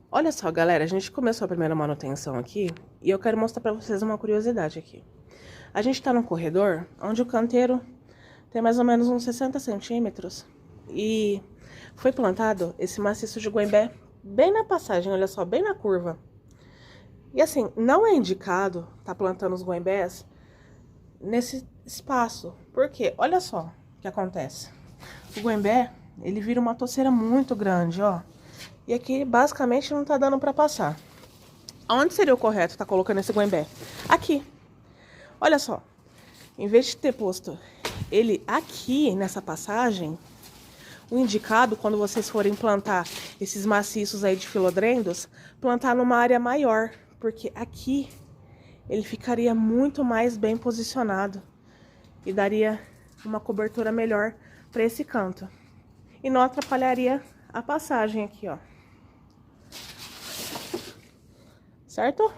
Olha só, galera, a gente começou a primeira manutenção aqui e eu quero mostrar pra vocês uma curiosidade aqui. A gente tá num corredor onde o canteiro tem mais ou menos uns 60 centímetros e foi plantado esse maciço de goiabé bem na passagem, olha só, bem na curva. E assim, não é indicado tá plantando os goiabés nesse espaço, porque olha só o que acontece. O goiabé, ele vira uma toceira muito grande, ó. E aqui, basicamente, não tá dando pra passar. Onde seria o correto tá colocando esse goiabé? Aqui. Olha só. Em vez de ter posto ele aqui, nessa passagem, o indicado, quando vocês forem plantar esses maciços aí de filodendros, plantar numa área maior. Porque aqui, ele ficaria muito mais bem posicionado. E daria uma cobertura melhor pra esse canto. E não atrapalharia a passagem aqui, ó. Certo?